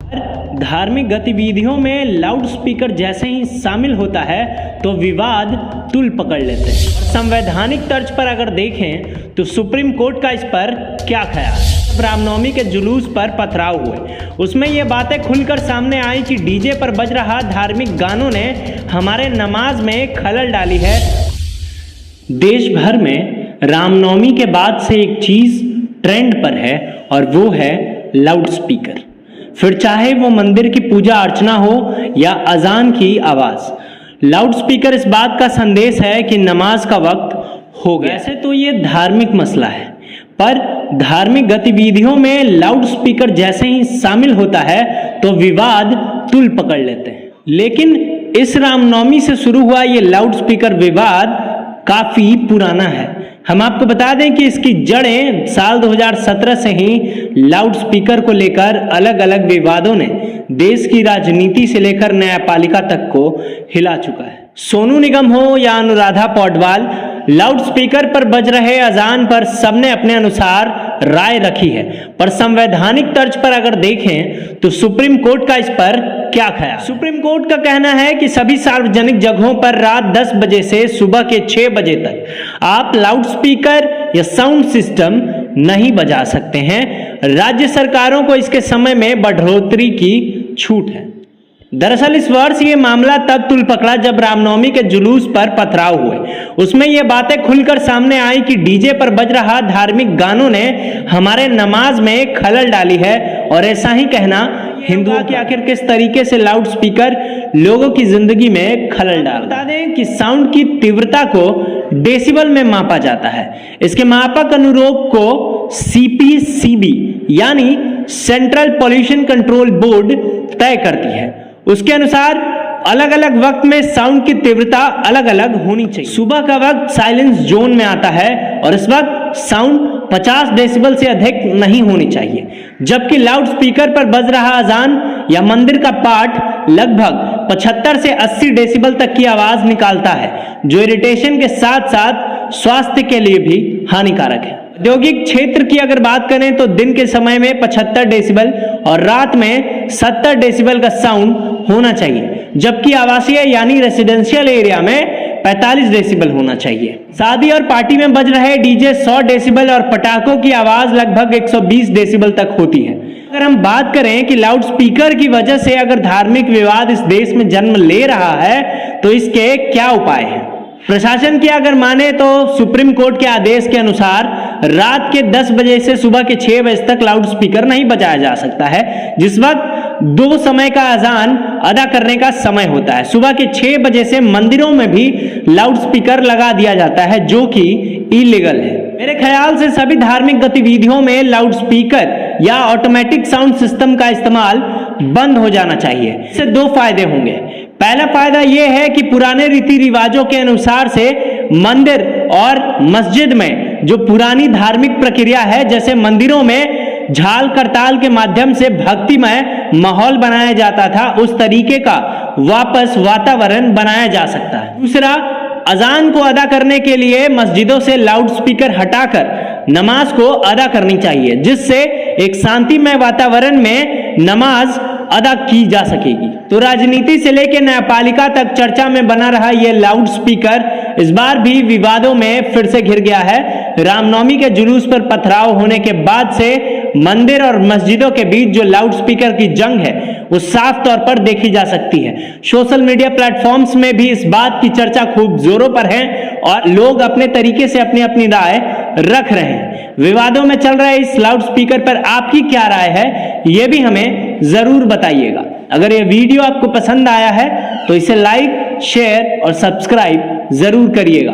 धार्मिक गतिविधियों में लाउडस्पीकर जैसे ही शामिल होता है तो विवाद तूल पकड़ लेते हैं। संवैधानिक तर्ज पर अगर देखें तो सुप्रीम कोर्ट का इस पर क्या ख्याल है। रामनवमी के जुलूस पर पथराव हुए, उसमें ये बातें खुलकर सामने आई कि डीजे पर बज रहा धार्मिक गानों ने हमारे नमाज में खलल डाली है। देश भर में रामनवमी के बाद से एक चीज ट्रेंड पर है और वो है लाउडस्पीकर। फिर चाहे वो मंदिर की पूजा अर्चना हो या अजान की आवाज, लाउडस्पीकर इस बात का संदेश है कि नमाज का वक्त हो गया। वैसे तो ये धार्मिक मसला है, पर धार्मिक गतिविधियों में लाउडस्पीकर जैसे ही शामिल होता है तो विवाद तूल पकड़ लेते हैं। लेकिन इस रामनवमी से शुरू हुआ ये लाउडस्पीकर विवाद काफी पुराना है। हम आपको बता दें कि इसकी जड़ें साल 2017 से ही लाउडस्पीकर को लेकर अलग अलग विवादों ने देश की राजनीति से लेकर न्यायपालिका तक को हिला चुका है। सोनू निगम हो या अनुराधा पौडवाल, लाउडस्पीकर पर बज रहे अजान पर सबने अपने अनुसार राय रखी है। पर संवैधानिक तर्ज पर अगर देखें तो सुप्रीम कोर्ट का इस पर क्या ख्याल। सुप्रीम कोर्ट का कहना है कि सभी सार्वजनिक जगहों पर रात 10 बजे से सुबह के 6 बजे तक आप लाउडस्पीकर या साउंड सिस्टम नहीं बजा सकते हैं। राज्य सरकारों को इसके समय में बढ़ोतरी की छूट है। दरअसल इस वर्ष ये मामला तब तूल पकड़ा जब रामनवमी के जुलूस पर पथराव हुए, उसमें ये बातें खुलकर सामने आई कि डीजे पर बज रहा धार्मिक गानों ने हमारे नमाज में खलल डाली है। और ऐसा ही कहना हिंदुओं की आखिर किस तरीके से लाउडस्पीकर लोगों की जिंदगी में खलल डाल। बता दें कि साउंड की तीव्रता को डेसिबल में मापा जाता है। इसके मापक अनुरूप को CPCB यानी सेंट्रल पॉल्यूशन कंट्रोल बोर्ड तय करती है। उसके अनुसार अलग अलग वक्त में साउंड की तीव्रता अलग अलग होनी चाहिए। सुबह का वक्त साइलेंस जोन में आता है और इस वक्त साउंड 50 डेसिबल से अधिक नहीं होनी चाहिए, जबकि लाउडस्पीकर पर बज रहा अजान या मंदिर का पाठ लगभग 75 से 80 डेसिबल तक की आवाज निकालता है, जो इरिटेशन के साथ साथ स्वास्थ्य के लिए भी हानिकारक है। औद्योगिक क्षेत्र की अगर बात करें तो दिन के समय में 75 डेसिबल और रात में 70 डेसिबल का साउंड होना चाहिए, जबकि आवासीय यानी रेसिडेंशियल एरिया में 45 डेसिबल होना चाहिए। शादी और पार्टी में बज रहे डीजे 100 डेसिबल और पटाखों की आवाज लगभग 120 डेसिबल तक होती है। अगर हम बात करें कि लाउडस्पीकर की वजह से अगर धार्मिक विवाद इस देश में जन्म ले रहा है तो इसके क्या उपाय हैं। प्रशासन की अगर माने तो सुप्रीम कोर्ट के आदेश के अनुसार रात के 10 बजे से सुबह के 6 बजे तक लाउडस्पीकर नहीं बजाया जा सकता है, जिस वक्त 2 समय का अजान अदा करने का समय होता है। सुबह के 6 बजे से मंदिरों में भी लाउडस्पीकर लगा दिया जाता है, जो कि इलीगल है। मेरे ख्याल से सभी धार्मिक गतिविधियों में लाउडस्पीकर या ऑटोमेटिक साउंड सिस्टम का इस्तेमाल बंद हो जाना चाहिए। इससे 2 फायदे होंगे। पहला फायदा यह है कि पुराने रीति रिवाजों के अनुसार से मंदिर और मस्जिद में जो पुरानी धार्मिक प्रक्रिया है, जैसे मंदिरों में झाल करताल के माध्यम से भक्तिमय माहौल बनाया जाता था, उस तरीके का वापस वातावरण बनाया जा सकता है। दूसरा, अजान को अदा करने के लिए मस्जिदों से लाउडस्पीकर हटाकर नमाज को अदा करनी चाहिए, जिससे एक शांतिमय वातावरण में नमाज अदा की जा सकेगी। तो राजनीति से लेकर न्यायपालिका तक चर्चा में बना रहा यह लाउडस्पीकर इस बार भी विवादों में फिर से घिर गया है। रामनवमी के जुलूस पर पथराव होने के बाद से मंदिर और मस्जिदों के बीच जो लाउडस्पीकर की जंग है वो साफ तौर पर देखी जा सकती है। सोशल मीडिया प्लेटफॉर्म्स में भी इस बात की चर्चा खूब जोरों पर है और लोग अपने तरीके से अपनी अपनी राय रख रहे हैं। विवादों में चल रहे इस लाउडस्पीकर पर आपकी क्या राय है, यह भी हमें जरूर बताइएगा। अगर यह वीडियो आपको पसंद आया है तो इसे लाइक, शेयर और सब्सक्राइब जरूर करिएगा।